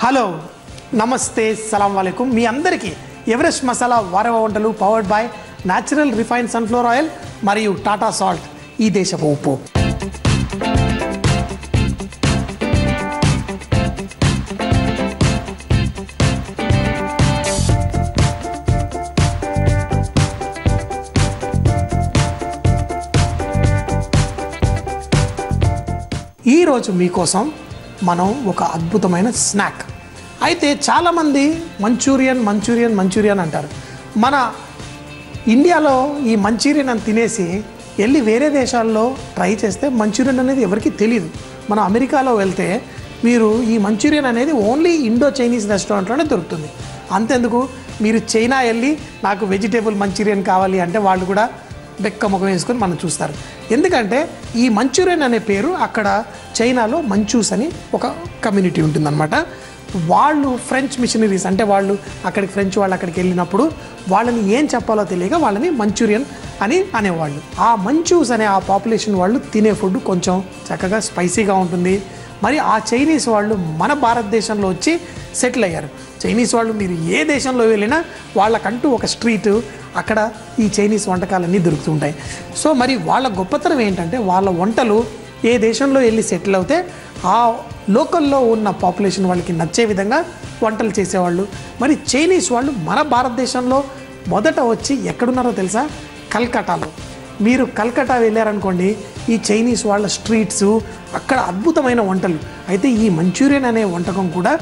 Hello నమస్తే సలాం వాలేకుమ్ మీ అందరికీ Everest masala వారవ వంటలు powered by natural refined sunflower oil మరియు టాటా సాల్ట్ ఈ దేశపు ఉప్పు. ఈరోజు మీకోసం మనం ఒక అద్భుతమైన స్నాక్. అయితే చాలామంది మంచూరియన్ అంటారు. మన ఇండియాలో ఈ మంచూరియన్ అని తినేసి వెళ్ళి వేరే దేశాల్లో ట్రై చేస్తే మంచూరియన్ అనేది ఎవరికి తెలియదు. మన అమెరికాలో వెళ్తే మీరు ఈ మంచూరియన్ అనేది ఓన్లీ ఇండో చైనీస్ రెస్టారెంట్లోనే దొరుకుతుంది. అంతెందుకు మీరు చైనా వెళ్ళి నాకు వెజిటేబుల్ మంచూరియన్ కావాలి అంటే వాళ్ళు కూడా బెక్క ముఖం వేసుకొని మనం చూస్తారు. ఎందుకంటే ఈ మంచూరియన్ అనే పేరు అక్కడ చైనాలో మంచూస్ అని ఒక కమ్యూనిటీ ఉంటుందన్నమాట. వాళ్ళు ఫ్రెంచ్ మిషనరీస్ అంటే వాళ్ళు అక్కడికి ఫ్రెంచ్ వాళ్ళు అక్కడికి వెళ్ళినప్పుడు వాళ్ళని ఏం చెప్పాలో తెలియక వాళ్ళని మంచూరియన్ అని అనేవాళ్ళు. ఆ మంచూస్ అనే ఆ పాపులేషన్ వాళ్ళు తినే ఫుడ్ కొంచెం చక్కగా స్పైసీగా ఉంటుంది. మరి ఆ చైనీస్ వాళ్ళు మన భారతదేశంలో వచ్చి సెటిల్ అయ్యారు. చైనీస్ వాళ్ళు మీరు ఏ దేశంలో వెళ్ళినా వాళ్ళకంటూ ఒక స్ట్రీట్ అక్కడ ఈ చైనీస్ వంటకాలన్నీ దొరుకుతుంటాయి. సో మరి వాళ్ళ గొప్పతనం ఏంటంటే వాళ్ళ వంటలు ఏ దేశంలో వెళ్ళి సెటిల్ అవుతే ఆ లోకల్లో ఉన్న పాపులేషన్ వాళ్ళకి నచ్చే విధంగా వంటలు చేసేవాళ్ళు. మరి చైనీస్ వాళ్ళు మన భారతదేశంలో మొదట వచ్చి ఎక్కడున్నారో తెలుసా? కల్కటాలో. మీరు కల్కటా వెళ్ళారనుకోండి, ఈ చైనీస్ వాళ్ళ స్ట్రీట్స్ అక్కడ అద్భుతమైన వంటలు. అయితే ఈ మంచూరియన్ అనే వంటకం కూడా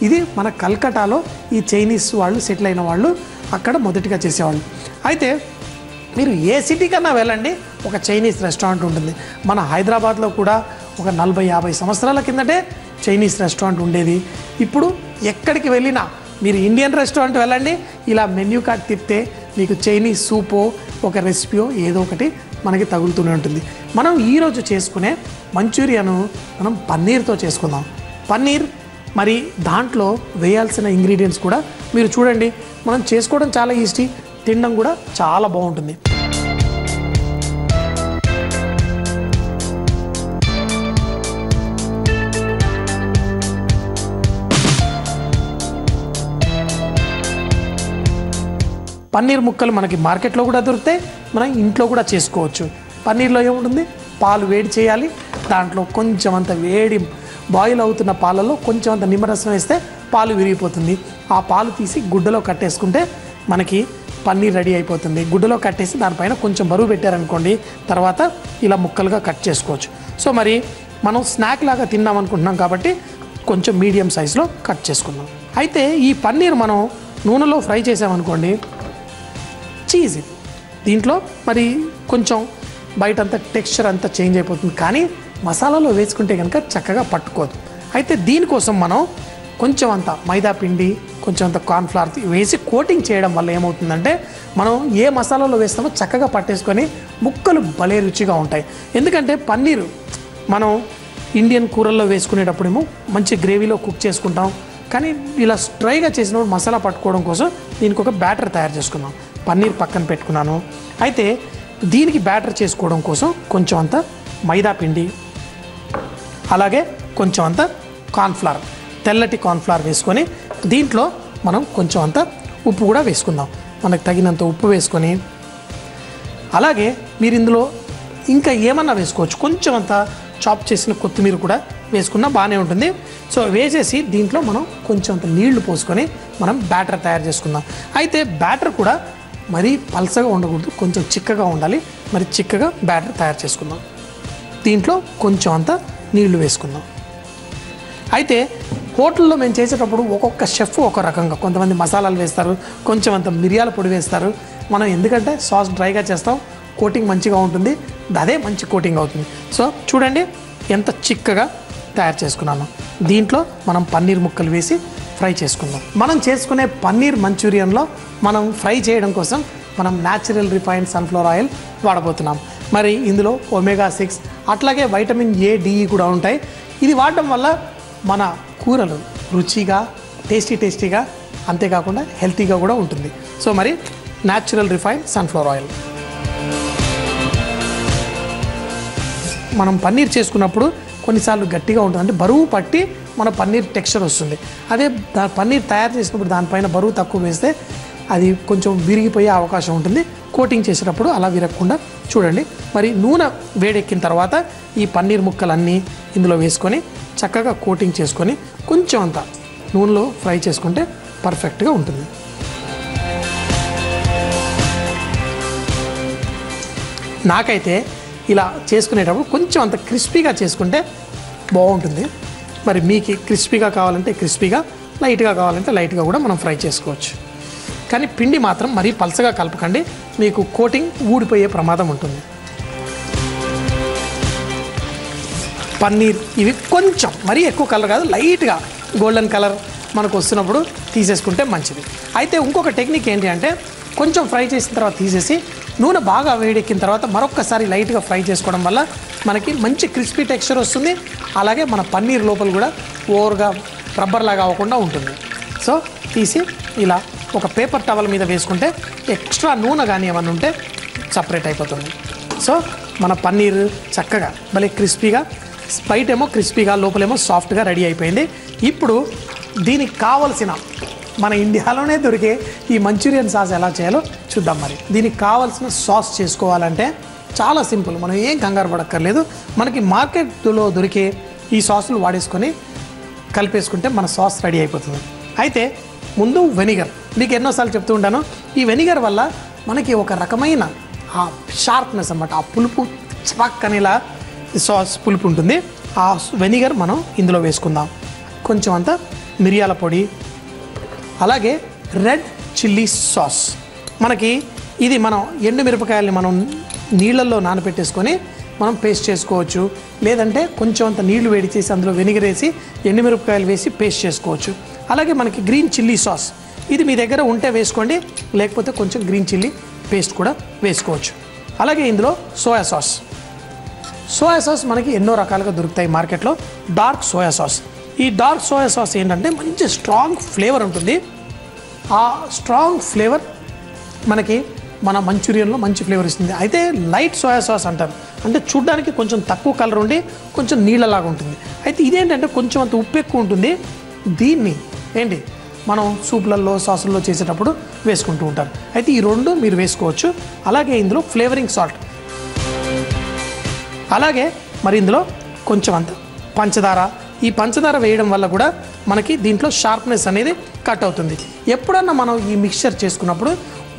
ఇది మన కల్కటాలో ఈ చైనీస్ వాళ్ళు సెటిల్ అయిన వాళ్ళు అక్కడ మొదటిగా చేసేవాళ్ళు. అయితే మీరు ఏ సిటీ కన్నా వెళ్ళండి ఒక చైనీస్ రెస్టారెంట్ ఉంటుంది. మన హైదరాబాద్లో కూడా ఒక 40-50 సంవత్సరాల కిందటే చైనీస్ రెస్టారెంట్ ఉండేది. ఇప్పుడు ఎక్కడికి వెళ్ళినా మీరు ఇండియన్ రెస్టారెంట్ వెళ్ళండి, ఇలా మెన్యూ కార్డ్ తిప్పితే మీకు చైనీస్ సూపో ఒక రెసిపీయో ఏదో ఒకటి మనకి తగులుతూనే ఉంటుంది. మనం ఈరోజు చేసుకునే మంచూరియను మనం పన్నీర్తో చేసుకుందాం. పన్నీర్ మరి దాంట్లో వేయాల్సిన ఇంగ్రీడియంట్స్ కూడా మీరు చూడండి. మనం చేసుకోవడం చాలా ఈజీ, తినడం కూడా చాలా బాగుంటుంది. పన్నీర్ ముక్కలు మనకి మార్కెట్లో కూడా దొరుకుతాయి, మనం ఇంట్లో కూడా చేసుకోవచ్చు. పన్నీర్లో ఏముంటుంది? పాలు వేడి చేయాలి, దాంట్లో కొంచెం అంత వేడి బాయిల్ అవుతున్న పాలలో కొంచెం అంత నిమ్మరసం వేస్తే పాలు విరిగిపోతుంది. ఆ పాలు తీసి గుడ్డలో కట్టేసుకుంటే మనకి పన్నీర్ రెడీ అయిపోతుంది. గుడ్డలో కట్టేసి దానిపైన కొంచెం బరువు పెట్టారనుకోండి, తర్వాత ఇలా ముక్కలుగా కట్ చేసుకోవచ్చు. సో మరి మనం స్నాక్ లాగా తిందాం అనుకుంటున్నాం కాబట్టి కొంచెం మీడియం సైజులో కట్ చేసుకుందాం. అయితే ఈ పన్నీర్ మనం నూనెలో ఫ్రై చేసామనుకోండి, చీజ్ దీంట్లో మరి కొంచెం బయటంతా టెక్స్చర్ అంతా చేంజ్ అయిపోతుంది, కానీ మసాలాలో వేసుకుంటే కనుక చక్కగా పట్టుకోదు. అయితే దీనికోసం మనం కొంచెం అంత మైదా పిండి, కొంచెం అంత కార్న్ఫ్లవర్ వేసి కోటింగ్ చేయడం వల్ల ఏమవుతుందంటే మనం ఏ మసాలాలో వేస్తామో చక్కగా పట్టేసుకొని ముక్కలు భలే రుచిగా ఉంటాయి. ఎందుకంటే పన్నీరు మనం ఇండియన్ కూరల్లో వేసుకునేటప్పుడేమో మంచి గ్రేవీలో కుక్ చేసుకుంటాం, కానీ ఇలా డ్రైగా చేసినప్పుడు మసాలా పట్టుకోవడం కోసం దీనికి ఒక బ్యాటర్ తయారు చేసుకుందాం. పన్నీర్ పక్కన పెట్టుకున్నాను. అయితే దీనికి బ్యాటర్ చేసుకోవడం కోసం కొంచెం అంత మైదా పిండి, అలాగే కొంచెం అంత కార్న్ఫ్లవర్, తెల్లటి కార్న్ఫ్లవర్ వేసుకొని దీంట్లో మనం కొంచెం అంత ఉప్పు కూడా వేసుకుందాం. మనకు తగినంత ఉప్పు వేసుకొని, అలాగే మీరు ఇందులో ఇంకా ఏమన్నా వేసుకోవచ్చు, కొంచెం అంత చాప్ చేసిన కొత్తిమీర కూడా వేసుకున్నా బాగానే ఉంటుంది. సో వేసేసి దీంట్లో మనం కొంచెం అంత నీళ్లు పోసుకొని మనం బ్యాటర్ తయారు చేసుకుందాం. అయితే బ్యాటర్ కూడా మరీ పల్చగా ఉండకూడదు, కొంచెం చిక్కగా ఉండాలి. మరి చిక్కగా బ్యాటర్ తయారు చేసుకుందాం. దీంట్లో కొంచెం అంత నీళ్లు వేసుకుందాం. అయితే హోటల్లో మేము చేసేటప్పుడు ఒక్కొక్క షెఫ్ ఒక రకంగా, కొంతమంది మసాలాలు వేస్తారు, కొంచెం అంత మిరియాల పొడి వేస్తారు. మనం ఎందుకంటే సాస్ డ్రైగా చేస్తాం, కోటింగ్ మంచిగా ఉంటుంది, అదే మంచి కోటింగ్ అవుతుంది. సో చూడండి ఎంత చిక్కగా తయారు చేసుకున్నాను. దీంట్లో మనం పన్నీర్ ముక్కలు వేసి ఫ్రై చేసుకుందాం. మనం చేసుకునే పన్నీర్ మంచూరియన్లో మనం ఫ్రై చేయడం కోసం మనం న్యాచురల్ రిఫైన్డ్ సన్ఫ్లవర్ ఆయిల్ వాడబోతున్నాం. మరి ఇందులో ఒమేగా-6 అట్లాగే వైటమిన్ ఏ, డిఈ కూడా ఉంటాయి. ఇది వాడడం వల్ల మన కూరలు రుచిగా, టేస్టీగా, అంతేకాకుండా హెల్తీగా కూడా ఉంటుంది. సో మరి న్యాచురల్ రిఫైన్డ్ సన్ఫ్లవర్ ఆయిల్ మనం పన్నీర్ చేసుకున్నప్పుడు కొన్నిసార్లు గట్టిగా ఉంటుంది, అంటే బరువు పట్టి మన పన్నీర్ టెక్స్చర్ వస్తుంది. అదే పన్నీర్ తయారు చేసినప్పుడు దానిపైన బరువు తక్కువ వేస్తే అది కొంచెం విరిగిపోయే అవకాశం ఉంటుంది. కోటింగ్ చేసేటప్పుడు అలా విరగకుండా చూడండి. మరి నూనె వేడెక్కిన తర్వాత ఈ పన్నీర్ ముక్కలన్నీ ఇందులో వేసుకొని చక్కగా కోటింగ్ చేసుకొని కొంచెం అంత నూనెలో ఫ్రై చేసుకుంటే పర్ఫెక్ట్గా ఉంటుంది. నాకైతే ఇలా చేసుకునేటప్పుడు కొంచెం అంత క్రిస్పీగా చేసుకుంటే బాగుంటుంది. మరి మీకు క్రిస్పీగా కావాలంటే క్రిస్పీగా, లైట్గా కావాలంటే లైట్గా కూడా మనం ఫ్రై చేసుకోవచ్చు. కానీ పిండి మాత్రం మరీ పలచగా కలపకండి, మీకు కోటింగ్ ఊడిపోయే ప్రమాదం ఉంటుంది. పన్నీర్ ఇవి కొంచెం మరీ ఎక్కువ కలర్ కాదు, లైట్గా గోల్డెన్ కలర్ మనకు వస్తున్నప్పుడు తీసేసుకుంటే మంచిది. అయితే ఇంకొక టెక్నిక్ ఏంటి అంటే కొంచెం ఫ్రై చేసిన తర్వాత తీసేసి నూనె బాగా వేడెక్కిన తర్వాత మరొక్కసారి లైట్గా ఫ్రై చేసుకోవడం వల్ల మనకి మంచి క్రిస్పీ టెక్స్చర్ వస్తుంది. అలాగే మన పన్నీర్ లోపల కూడా ఓవర్గా రబ్బర్ లాగా అవ్వకుండా ఉంటుంది. సో తీసి ఇలా ఒక పేపర్ టవల్ మీద వేసుకుంటే ఎక్స్ట్రా నూనె కానీ ఏమన్నా ఉంటే సపరేట్ అయిపోతుంది. సో మన పన్నీర్ చక్కగా భలే క్రిస్పీగా, బయటేమో క్రిస్పీగా లోపలేమో సాఫ్ట్గా రెడీ అయిపోయింది. ఇప్పుడు దీనికి కావలసిన మన ఇండియాలోనే దొరికే ఈ మంచూరియన్ సాస్ ఎలా చేయాలో చూద్దాం. మరి దీనికి కావాల్సిన సాస్ చేసుకోవాలంటే చాలా సింపుల్, మనం ఏం కంగారు పడక్కర్లేదు. మనకి మార్కెట్లో దొరికే ఈ సాసులు వాడేసుకొని కలిపేసుకుంటే మన సాస్ రెడీ అయిపోతుంది. అయితే ముందు వెనిగర్, మీకు ఎన్నోసార్లు చెప్తూ ఉంటాను, ఈ వెనిగర్ వల్ల మనకి ఒక రకమైన ఆ షార్ప్నెస్ అన్నమాట, ఆ పులుపు చపక్ అనేలా సాస్ పులుపు ఉంటుంది. ఆ వెనిగర్ మనం ఇందులో వేసుకుందాం. కొంచెం అంత మిరియాల పొడి, అలాగే రెడ్ చిల్లీ సాస్. మనకి ఇది మనం ఎండు మిరపకాయల్ని మనం నీళ్ళల్లో నానబెట్టేసుకొని మనం పేస్ట్ చేసుకోవచ్చు. లేదంటే కొంచెం అంత నీళ్లు వేడి చేసి అందులో వెనిగర్ వేసి ఎండుమిరపకాయలు వేసి పేస్ట్ చేసుకోవచ్చు. అలాగే మనకి గ్రీన్ చిల్లీ సాస్, ఇది మీ దగ్గర ఉంటే వేసుకోండి, లేకపోతే కొంచెం గ్రీన్ చిల్లీ పేస్ట్ కూడా వేసుకోవచ్చు. అలాగే ఇందులో సోయా సాస్. సోయా సాస్ మనకి ఎన్నో రకాలుగా దొరుకుతాయి మార్కెట్లో. డార్క్ సోయా సాస్, ఈ డార్క్ సోయా సాస్ ఏంటంటే మంచి స్ట్రాంగ్ ఫ్లేవర్ ఉంటుంది. ఆ స్ట్రాంగ్ ఫ్లేవర్ మనకి మన మంచూరియన్లో మంచి ఫ్లేవర్ ఇస్తుంది. అయితే లైట్ సోయా సాస్ అంటారు, అంటే చూడ్డానికి కొంచెం తక్కువ కలర్ ఉండి కొంచెం నీళ్ళలాగా ఉంటుంది. అయితే ఇదేంటంటే కొంచెం అంత ఉప్పు ఎక్కువ ఉంటుంది. దీన్ని ఏంటి మనం సూప్లలో సాసుల్లో చేసేటప్పుడు వేసుకుంటూ ఉంటారు. అయితే ఈ రెండు మీరు వేసుకోవచ్చు. అలాగే ఇందులో ఫ్లేవరింగ్ సాల్ట్, అలాగే మరి ఇందులో కొంచెం అంత పంచదార. ఈ పంచదార వేయడం వల్ల కూడా మనకి దీంట్లో షార్ప్నెస్ అనేది కట్ అవుతుంది. ఎప్పుడన్నా మనం ఈ మిక్చర్ చేసుకున్నప్పుడు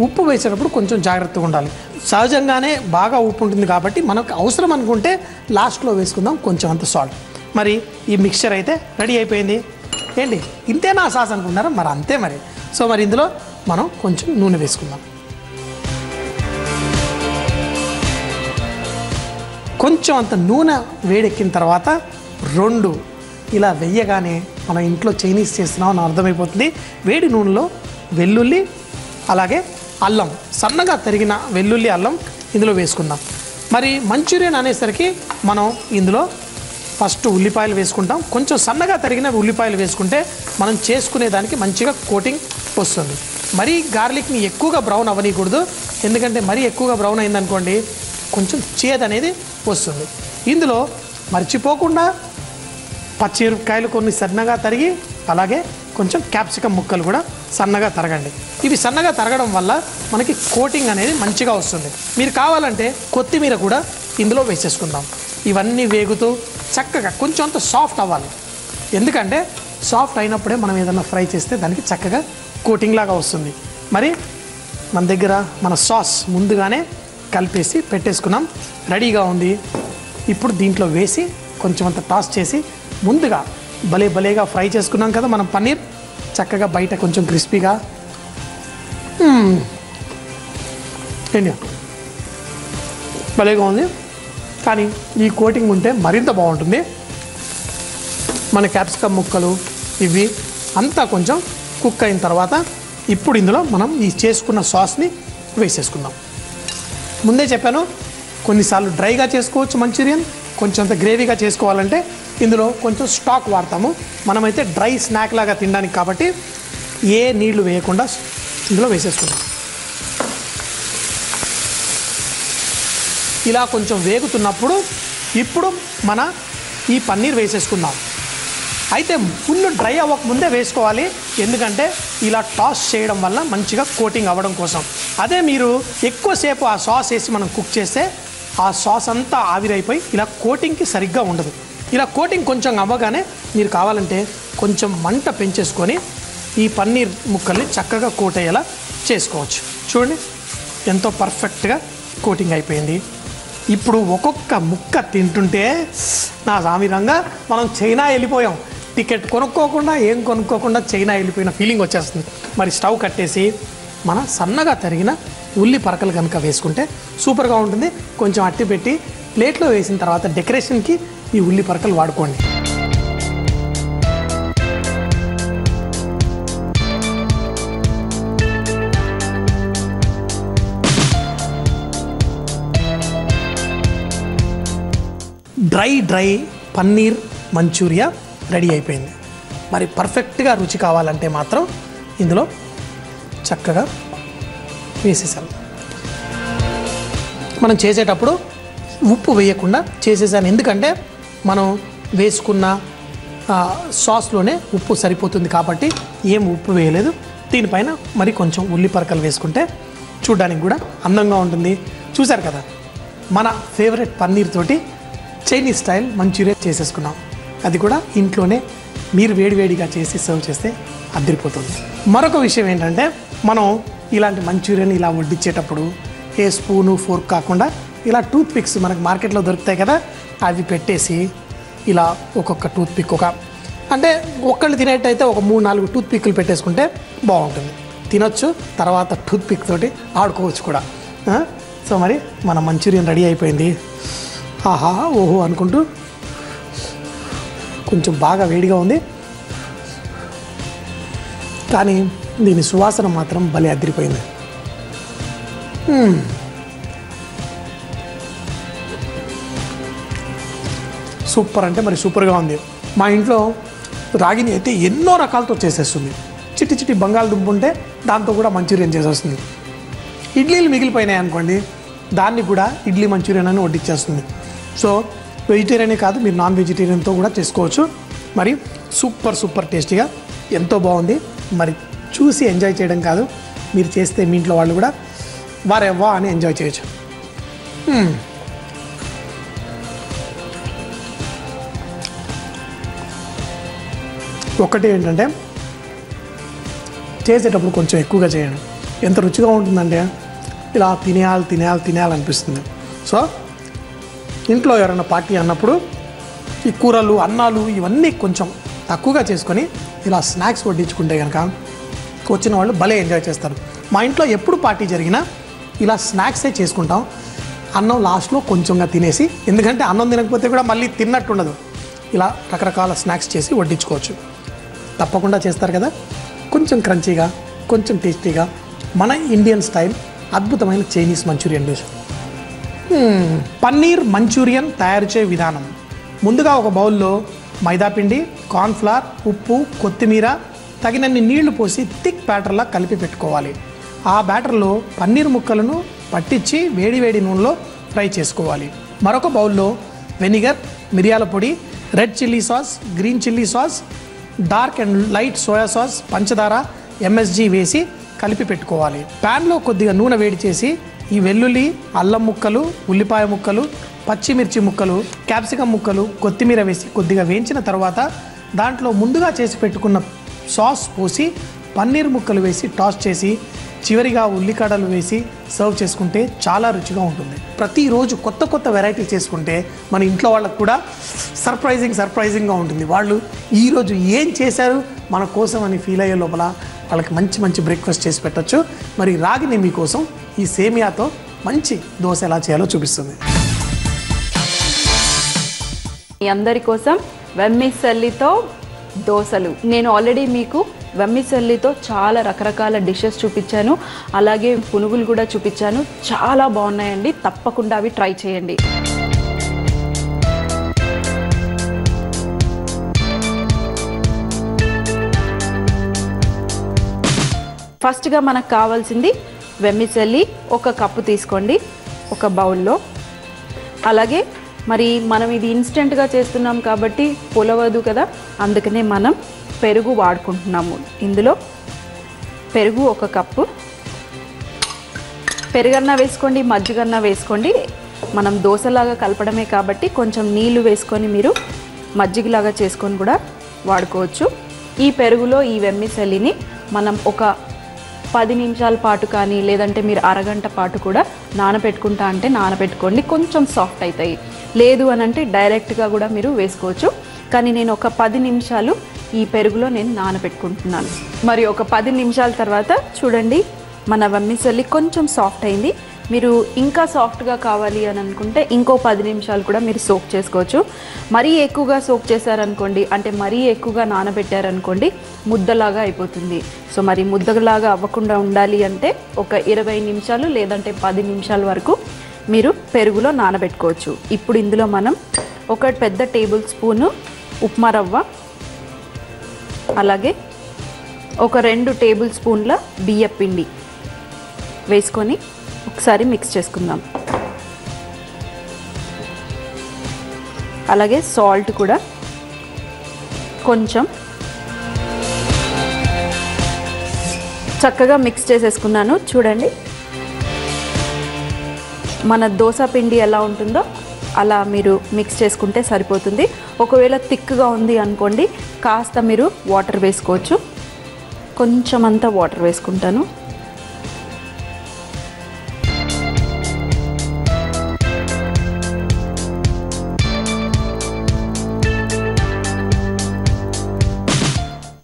ఉప్పు వేసేటప్పుడు కొంచెం జాగ్రత్తగా ఉండాలి. సహజంగానే బాగా ఉప్పు ఉంటుంది కాబట్టి మనకు అవసరం అనుకుంటే లాస్ట్లో వేసుకుందాం కొంచెం అంత సాల్ట్. మరి ఈ మిక్చర్ అయితే రెడీ అయిపోయింది. ఏంటి ఇంతేనా సాస్ అనుకుంటున్నారా? మరి అంతే మరి. సో మరి ఇందులో మనం కొంచెం నూనె వేసుకుందాం. కొంచెం అంత నూనె వేడెక్కిన తర్వాత రెండు ఇలా వెయ్యగానే మనం ఇంట్లో చైనీస్ చేస్తున్నామని అర్థమైపోతుంది. వేడి నూనెలో వెల్లుల్లి, అలాగే అల్లం, సన్నగా తరిగిన వెల్లుల్లి అల్లం ఇందులో వేసుకుందాం. మరి మంచూరియన్ అనేసరికి మనం ఇందులో ఫస్ట్ ఉల్లిపాయలు వేసుకుంటాం. కొంచెం సన్నగా తరిగిన ఉల్లిపాయలు వేసుకుంటే మనం చేసుకునే దానికి మంచిగా కోటింగ్ వస్తుంది. మరీ గార్లిక్ని ఎక్కువగా బ్రౌన్ అవ్వనీయకూడదు, ఎందుకంటే మరీ ఎక్కువగా బ్రౌన్ అయిందనుకోండి కొంచెం చేదు అనేది వస్తుంది. ఇందులో మర్చిపోకుండా పచ్చిమిరపకాయలు కొన్ని సన్నగా తరిగి, అలాగే కొంచెం క్యాప్సికమ్ ముక్కలు కూడా సన్నగా తరగండి. ఇవి సన్నగా తరగడం వల్ల మనకి కోటింగ్ అనేది మంచిగా వస్తుంది. మీరు కావాలంటే కొత్తిమీర కూడా ఇందులో వేసేసుకుందాం. ఇవన్నీ వేగుతూ చక్కగా కొంచెం అంత సాఫ్ట్ అవ్వాలి, ఎందుకంటే సాఫ్ట్ అయినప్పుడే మనం ఏదైనా ఫ్రై చేస్తే దానికి చక్కగా కోటింగ్ లాగా వస్తుంది. మరి మన దగ్గర మన సాస్ ముందుగానే కలిపేసి పెట్టేసుకున్నాం, రెడీగా ఉంది. ఇప్పుడు దీంట్లో వేసి కొంచెం అంత టాస్ చేసి ముందుగా భలేగా ఫ్రై చేసుకున్నాం కదా మనం పన్నీర్, చక్కగా బయట కొంచెం క్రిస్పీగా ఏంటి భలేగా ఉంది. కానీ ఈ కోటింగ్ ఉంటే మరింత బాగుంటుంది. మన క్యాప్సికమ్ ముక్కలు ఇవి అంతా కొంచెం కుక్ అయిన తర్వాత ఇప్పుడు ఇందులో మనం ఈ చేసుకున్న సాస్ని వేసేసుకుందాం. ముందే చెప్పాను, కొన్నిసార్లు డ్రైగా చేసుకోవచ్చు మంచూరియన్, కొంచెం అంత గ్రేవీగా చేసుకోవాలంటే ఇందులో కొంచెం స్టాక్ వాడతాము. మనమైతే డ్రై స్నాక్ లాగా తినడానికి కాబట్టి ఏ నీళ్లు వేయకుండా ఇందులో వేసేసుకుందాం. ఇలా కొంచెం వేగుతున్నప్పుడు ఇప్పుడు మన ఈ పన్నీర్ వేసేసుకుందాం. అయితే ఫుల్ డ్రై అవ్వకముందే వేసుకోవాలి, ఎందుకంటే ఇలా టాస్ చేయడం వల్ల మంచిగా కోటింగ్ అవ్వడం కోసం. అదే మీరు ఎక్కువసేపు ఆ సాస్ వేసి మనం కుక్ చేస్తే ఆ సాస్ అంతా ఆవిరైపోయి ఇలా కోటింగ్కి సరిగ్గా ఉండదు. ఇలా కోటింగ్ కొంచెం అవ్వగానే మీరు కావాలంటే కొంచెం మంట పెంచేసుకొని ఈ పన్నీర్ ముక్కల్ని చక్కగా కోట్ అయ్యేలా చేసుకోవచ్చు. చూడండి ఎంతో పర్ఫెక్ట్గా కోటింగ్ అయిపోయింది. ఇప్పుడు ఒక్కొక్క ముక్క తింటుంటే నా సామిరంగా మనం చైనా వెళ్ళిపోయాం. టికెట్ కొనుక్కోకుండా ఏం కొనుక్కోకుండా చైనా వెళ్ళిపోయిన ఫీలింగ్ వచ్చేస్తుంది. మరి స్టవ్ కట్టేసి మన సన్నగా తరిగిన ఉల్లి పరకలు కనుక వేసుకుంటే సూపర్గా ఉంటుంది. కొంచెం అట్టి పెట్టి ప్లేట్లో వేసిన తర్వాత డెకరేషన్కి ఈ ఉల్లి పరకలు వాడుకోండి. డ్రై పన్నీర్ మంచూరియా రెడీ అయిపోయింది. మరి పర్ఫెక్ట్గా రుచి కావాలంటే మాత్రం ఇందులో చక్కగా వేసేసాను. మనం చేసేటప్పుడు ఉప్పు వేయకుండా చేసేసాను, ఎందుకంటే మనం వేసుకున్న సాస్లోనే ఉప్పు సరిపోతుంది కాబట్టి ఏం ఉప్పు వేయలేదు. దీనిపైన మరి కొంచెం ఉల్లి పరకలు వేసుకుంటే చూడడానికి కూడా అందంగా ఉంటుంది. చూసారు కదా, మన ఫేవరెట్ పన్నీర్ తోటి చైనీస్ స్టైల్ మంచూరియా చేసేసుకున్నాం. అది కూడా ఇంట్లోనే మీరు వేడివేడిగా చేసి సర్వ్ చేస్తే అదిరిపోతుంది. మరొక విషయం ఏంటంటే, మనం ఇలాంటి మంచూరియాని ఇలా వడ్డించేటప్పుడు ఏ స్పూను ఫోర్క్ కాకుండా ఇలా టూత్ పిక్స్ మనకు మార్కెట్లో దొరుకుతాయి కదా, అవి పెట్టేసి ఇలా ఒక్కొక్క టూత్ పిక్ అంటే ఒక్కళ్ళు తినేటైతే ఒక 3-4 టూత్ పిక్లు పెట్టేసుకుంటే బాగుంటుంది. తినొచ్చు, తర్వాత టూత్ పిక్ తోటి ఆడుకోవచ్చు కూడా. సో మరి మన మంచూరియన్ రెడీ అయిపోయింది. ఆహా ఓహో అనుకుంటూ కొంచెం బాగా వేడిగా ఉంది, కానీ దీని సువాసన మాత్రం భలే అదిరిపోయింది. సూపర్ అంటే మరి సూపర్గా ఉంది. మా ఇంట్లో రాగిని అయితే ఎన్నో రకాలతో చేసేస్తుంది. చిట్టి చిట్టి బంగాళదుంప ఉంటే దాంతో కూడా మంచూరియన్ చేసేస్తుంది. ఇడ్లీలు మిగిలిపోయినాయి అనుకోండి, దాన్ని కూడా ఇడ్లీ మంచూరియన్ అని వడ్డిచ్చేస్తుంది. సో వెజిటేరియనే కాదు, మీరు నాన్ వెజిటేరియన్తో కూడా చేసుకోవచ్చు. మరి సూపర్ టేస్టీగా ఎంతో బాగుంది. మరి చూసి ఎంజాయ్ చేయడం కాదు, మీరు చేస్తే మీ ఇంట్లో వాళ్ళు కూడా వారెవ్వా అని ఎంజాయ్ చేయొచ్చు. ఒకటి ఏంటంటే, చేసేటప్పుడు కొంచెం ఎక్కువగా చేయండి. ఎంత రుచిగా ఉంటుందంటే ఇలా తినేయాలనిపిస్తుంది. సో ఇంట్లో ఎవరైనా పార్టీ అన్నప్పుడు ఈ కూరలు అన్నాలు ఇవన్నీ కొంచెం తక్కువగా చేసుకొని ఇలా స్నాక్స్ వడ్డించుకుంటే కనుక వచ్చిన వాళ్ళు భలే ఎంజాయ్ చేస్తారు. మా ఇంట్లో ఎప్పుడు పార్టీ జరిగినా ఇలా స్నాక్సే చేసుకుంటాం. అన్నం లాస్ట్లో కొంచెంగా తినేసి, ఎందుకంటే అన్నం తినకపోతే కూడా మళ్ళీ తిన్నట్టు ఉండదు. ఇలా రకరకాల స్నాక్స్ చేసి వడ్డించుకోవచ్చు. తప్పకుండా చేస్తారు కదా. కొంచెం క్రంచీగా, కొంచెం టేస్టీగా మన ఇండియన్ స్టైల్ అద్భుతమైన Chinese Manchurian dish. Paneer Manchurian తయారు చేసే విధానం. ముందుగా ఒక బౌల్లో మైదాపిండి, కార్న్ఫ్లవర్, ఉప్పు, కొత్తిమీర, తగినన్ని నీళ్లు పోసి థిక్ బ్యాటర్లా కలిపి పెట్టుకోవాలి. ఆ బ్యాటర్లో పన్నీర్ ముక్కలను పట్టించి వేడి నూనెలో ఫ్రై చేసుకోవాలి. మరొక బౌల్లో వెనిగర్, మిరియాల పొడి, red chilli sauce, green chilli sauce, dark and light soya sauce, పంచదార, ఎంఎస్జీ వేసి కలిపి పెట్టుకోవాలి. ప్యాన్లో కొద్దిగా నూనె వేడి చేసి ఈ వెల్లుల్లి, అల్లం ముక్కలు, ఉల్లిపాయ ముక్కలు, పచ్చిమిర్చి ముక్కలు, క్యాప్సికమ్ ముక్కలు, కొత్తిమీర వేసి కొద్దిగా వేయించిన తర్వాత దాంట్లో ముందుగా చేసి పెట్టుకున్న సాస్ పోసి పన్నీర్ ముక్కలు వేసి టాస్ చేసి చివరిగా ఉల్లికాడలు వేసి సర్వ్ చేసుకుంటే చాలా రుచిగా ఉంటుంది. ప్రతిరోజు కొత్త వెరైటీ చేసుకుంటే మన ఇంట్లో వాళ్ళకు కూడా సర్ప్రైజింగ్గా ఉంటుంది. వాళ్ళు ఈరోజు ఏం చేశారు మన కోసం అని ఫీల్ అయ్యే లోపల వాళ్ళకి మంచి బ్రేక్ఫాస్ట్ చేసి పెట్టచ్చు. మరి రాగిని మీకోసం ఈ సేమియాతో మంచి దోశ ఎలా చేయాలో చూపిస్తుంది. మీ అందరి కోసం వెమ్మిసల్లితో దోశలు. నేను ఆల్రెడీ మీకు వెమ్మిసల్లితో చాలా రకరకాల డిషెస్ చూపించాను, అలాగే పునుగులు కూడా చూపించాను. చాలా బాగున్నాయండి, తప్పకుండా అవి ట్రై చేయండి. ఫస్ట్గా మనకు కావాల్సింది వెమ్మిసల్లి 1 కప్పు తీసుకోండి ఒక బౌల్లో. అలాగే మరి మనం ఇది ఇన్స్టెంట్గా చేస్తున్నాం కాబట్టి పులవదు కదా, అందుకనే మనం పెరుగు వాడుకుంటున్నాము. ఇందులో పెరుగు 1 కప్పు, పెరుగన్నా వేసుకోండి, మజ్జిగన్నా వేసుకోండి. మనం దోశలాగా కలపడమే కాబట్టి కొంచెం నీళ్లు వేసుకొని మీరు మజ్జిగలాగా చేసుకొని కూడా వాడుకోవచ్చు. ఈ పెరుగులో ఈ వెమ్మిసెల్లిని మనం ఒక 10 నిమిషాల పాటు కానీ లేదంటే మీరు అరగంట పాటు కూడా నానబెట్టుకుంటా అంటే నానబెట్టుకోండి, కొంచెం సాఫ్ట్ అవుతాయి. లేదు అని అంటే డైరెక్ట్గా కూడా మీరు వేసుకోవచ్చు. కానీ నేను ఒక 10 నిమిషాలు ఈ పెరుగులో నేను నానబెట్టుకుంటున్నాను. మరి ఒక 10 నిమిషాల తర్వాత చూడండి మన వెమ్మిసెల్లి కొంచెం సాఫ్ట్ అయింది. మీరు ఇంకా సాఫ్ట్గా కావాలి అని అనుకుంటే ఇంకో 10 నిమిషాలు కూడా మీరు సోక్ చేసుకోవచ్చు. మరీ ఎక్కువగా సోక్ చేశారనుకోండి, అంటే మరీ ఎక్కువగా నానబెట్టారనుకోండి ముద్దలాగా అయిపోతుంది. సో మరి ముద్దలాగా అవ్వకుండా ఉండాలి అంటే ఒక 20 నిమిషాలు లేదంటే 10 నిమిషాల వరకు మీరు పెరుగులో నానబెట్టుకోవచ్చు. ఇప్పుడు ఇందులో మనం ఒక పెద్ద టేబుల్ స్పూను ఉప్మా రవ్వ, అలాగే ఒక 2 టేబుల్ స్పూన్ల బియ్యం పిండి వేసుకొని ఒకసారి మిక్స్ చేసుకుందాం. అలాగే సాల్ట్ కూడా కొంచెం చక్కగా మిక్స్ చేసేసుకున్నాను. చూడండి మన దోశ పిండి ఎలా ఉంటుందో అలా మీరు మిక్స్ చేసుకుంటే సరిపోతుంది. ఒకవేళ థిక్గా ఉంది అనుకోండి కాస్త మీరు వాటర్ వేసుకోవచ్చు. కొంచెం అంతా వాటర్ వేసుకుంటాను.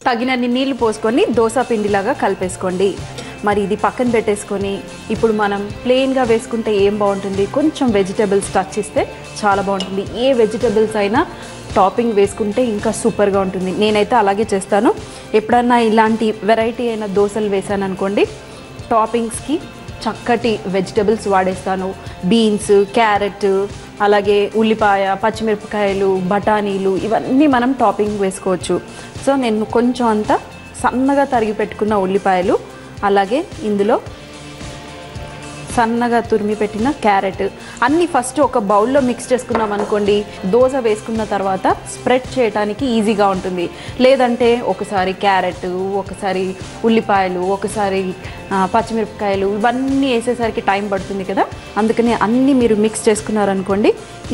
తగినన్ని నీళ్లు పోసుకొని దోశ పిండిలాగా కలిపేసుకోండి. మరి ఇది పక్కన పెట్టేసుకొని ఇప్పుడు మనం ప్లెయిన్గా వేసుకుంటే ఏం బాగుంటుంది, కొంచెం వెజిటబుల్స్ టచ్ ఇస్తే చాలా బాగుంటుంది. ఏ వెజిటబుల్స్ అయినా టాపింగ్ వేసుకుంటే ఇంకా సూపర్గా ఉంటుంది. నేనైతే అలాగే చేస్తాను. ఎప్పుడన్నా ఇలాంటి వెరైటీ అయిన దోశలు వేసాను అనుకోండి, టాపింగ్స్కి చక్కటి వెజిటబుల్స్ వాడేస్తాను. బీన్స్, క్యారెట్, అలాగే ఉల్లిపాయ, పచ్చిమిరపకాయలు, బఠానీలు ఇవన్నీ మనం టాపింగ్ వేసుకోవచ్చు. సో నేను కొంచెం అంతా సన్నగా తరిగి పెట్టుకున్న ఉల్లిపాయలు, అలాగే ఇందులో సన్నగా తురిమి పెట్టిన క్యారెట్ అన్నీ ఫస్ట్ ఒక బౌల్లో మిక్స్ చేసుకున్నాం అనుకోండి, దోశ వేసుకున్న తర్వాత స్ప్రెడ్ చేయడానికి ఈజీగా ఉంటుంది. లేదంటే ఒకసారి క్యారెట్, ఒకసారి ఉల్లిపాయలు, ఒకసారి పచ్చిమిరపకాయలు ఇవన్నీ వేసేసరికి టైం పడుతుంది కదా, అందుకని అన్నీ మీరు మిక్స్ చేసుకున్నారనుకోండి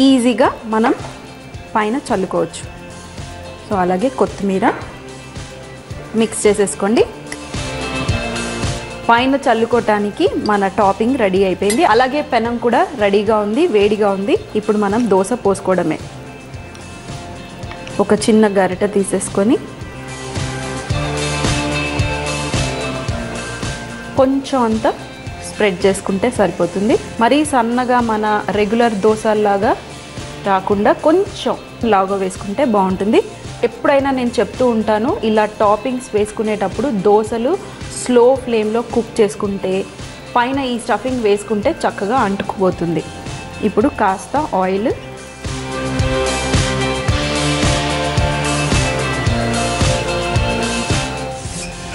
ఈజీగా మనం పైన చల్లుకోవచ్చు. సో అలాగే కొత్తిమీర మిక్స్ చేసేసుకోండి. పైన చల్లుకోవటానికి మన టాపింగ్ రెడీ అయిపోయింది. అలాగే పెనం కూడా రెడీగా ఉంది, వేడిగా ఉంది. ఇప్పుడు మనం దోశ పోసుకోవడమే. ఒక చిన్న గరిటె తీసేసుకొని కొంచెం అంత స్ప్రెడ్ చేసుకుంటే సరిపోతుంది. మరీ సన్నగా మన రెగ్యులర్ దోశలాగా రాకుండా కొంచెం లాగా వేసుకుంటే బాగుంటుంది. ఎప్పుడైనా నేను చెప్తూ ఉంటాను, ఇలా టాపింగ్స్ వేసుకునేటప్పుడు దోశలు స్లో ఫ్లేమ్లో కుక్ చేసుకుంటే పైన ఈ స్టఫింగ్ వేసుకుంటే చక్కగా అంటుకుపోతుంది. ఇప్పుడు కాస్త ఆయిల్,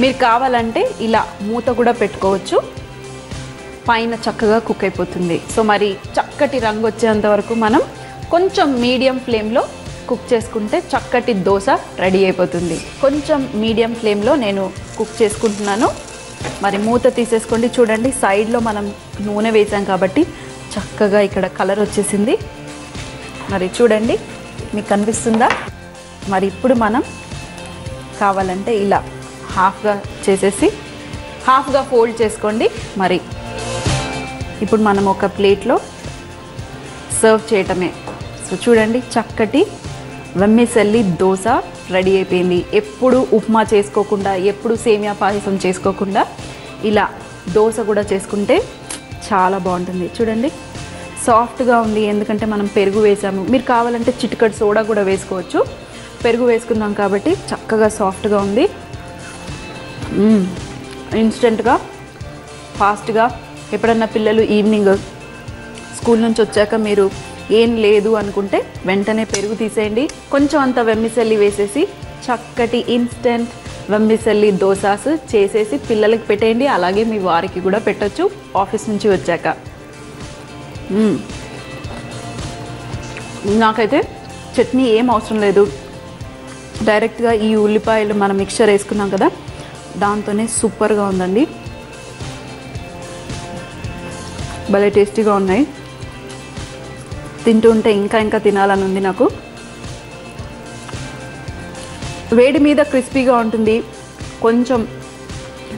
మీరు కావాలంటే ఇలా మూత కూడా పెట్టుకోవచ్చు, పైన చక్కగా కుక్ అయిపోతుంది. సో మరి చక్కటి రంగు వచ్చేంత వరకు మనం కొంచెం మీడియం ఫ్లేమ్లో కుక్ చేసుకుంటే చక్కటి దోశ రెడీ అయిపోతుంది. కొంచెం మీడియం ఫ్లేమ్లో నేను కుక్ చేసుకుంటున్నాను. మరి మూత తీసేసుకోండి. చూడండి సైడ్లో మనం నూనె వేసాం కాబట్టి చక్కగా ఇక్కడ కలర్ వచ్చేసింది. మరి చూడండి మీకు కనిపిస్తుందా? మరి ఇప్పుడు మనం కావాలంటే ఇలా హాఫ్గా చేసేసి హాఫ్గా ఫోల్డ్ చేసుకోండి. మరి ఇప్పుడు మనం ఒక ప్లేట్లో సర్వ్ చేయటమే. సో చూడండి చక్కటి వెమ్మిసెల్లి దోశ రెడీ అయిపోయింది. ఎప్పుడు ఉప్మా చేసుకోకుండా, ఎప్పుడు సేమియా పాయసం చేసుకోకుండా ఇలా దోశ కూడా చేసుకుంటే చాలా బాగుంటుంది. చూడండి సాఫ్ట్గా ఉంది, ఎందుకంటే మనం పెరుగు వేసాము. మీరు కావాలంటే చిటికెడు సోడా కూడా వేసుకోవచ్చు. పెరుగు వేసుకున్నాం కాబట్టి చక్కగా సాఫ్ట్గా ఉంది. ఇన్స్టెంట్గా ఫాస్ట్గా ఎప్పుడన్నా పిల్లలు ఈవినింగ్ స్కూల్ నుంచి వచ్చాక మీరు ఏం లేదు అనుకుంటే వెంటనే పెరుగు తీసేయండి, కొంచెం అంత వెమ్మిసెల్లి వేసేసి చక్కటి ఇన్స్టెంట్ వెమ్మిసెల్లి దోసాస్ చేసేసి పిల్లలకి పెట్టేయండి. అలాగే మీ వారికి కూడా పెట్టచ్చు ఆఫీస్ నుంచి వచ్చాక. నాకైతే చట్నీ ఏం అవసరం లేదు, డైరెక్ట్గా ఈ ఉల్లిపాయలు మనం మిక్చర్ వేసుకున్నాం కదా దాంతోనే సూపర్గా ఉందండి. భలే టేస్టీగా ఉన్నాయి. తింటుంటే ఇంకా తినాలని ఉంది నాకు. వేడి మీద క్రిస్పీగా ఉంటుంది, కొంచెం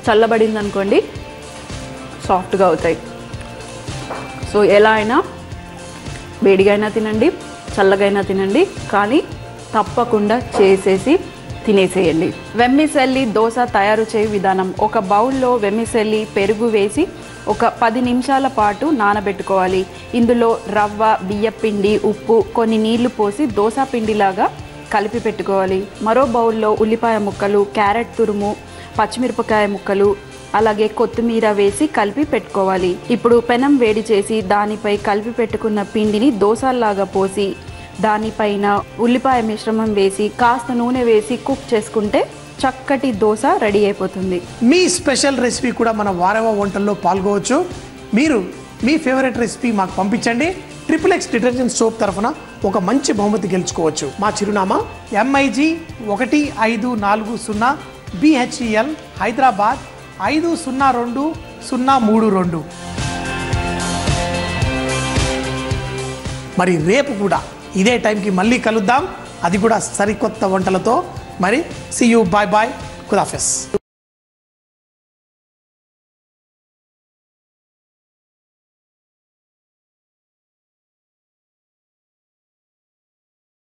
చల్లబడింది అనుకోండి సాఫ్ట్గా అవుతాయి. సో ఎలా అయినా వేడిగా అయినా తినండి, చల్లగైనా తినండి, కానీ తప్పకుండా చేసేసి తినేసేయండి. వెమ్మిసెల్లి దోశ తయారు చేయు విధానం. ఒక బౌల్లో వెమ్మిసెల్లి పెరుగు వేసి ఒక 10 నిమిషాల పాటు నానబెట్టుకోవాలి. ఇందులో రవ్వ, బియ్యపిండి, ఉప్పు, కొన్ని నీళ్లు పోసి దోశ పిండిలాగా కలిపి పెట్టుకోవాలి. మరో బౌల్లో ఉల్లిపాయ ముక్కలు, క్యారెట్ తురుము, పచ్చిమిరపకాయ ముక్కలు, అలాగే కొత్తిమీర వేసి కలిపి పెట్టుకోవాలి. ఇప్పుడు పెనం వేడి చేసి దానిపై కలిపి పెట్టుకున్న పిండిని దోశల్లాగా పోసి దానిపైన ఉల్లిపాయ మిశ్రమం వేసి కాస్త నూనె వేసి కుక్ చేసుకుంటే చక్కటి దోశ రెడీ అయిపోతుంది. మీ స్పెషల్ రెసిపీ కూడా మన వారవ వంటల్లో పాల్గొవచ్చు. మీరు మీ ఫేవరెట్ రెసిపీ మాకు పంపించండి. XXX డిటర్జెంట్ సోప్ తరఫున ఒక మంచి బహుమతి గెలుచుకోవచ్చు. మా చిరునామా MIG 1540 BHEL హైదరాబాద్ 502032. మరి రేపు కూడా ఇదే టైంకి మళ్ళీ కలుద్దాం, అది కూడా సరికొత్త వంటలతో. మరి సీ యూ, బాయ్ బాయ్, ఖుదాఫిజ్.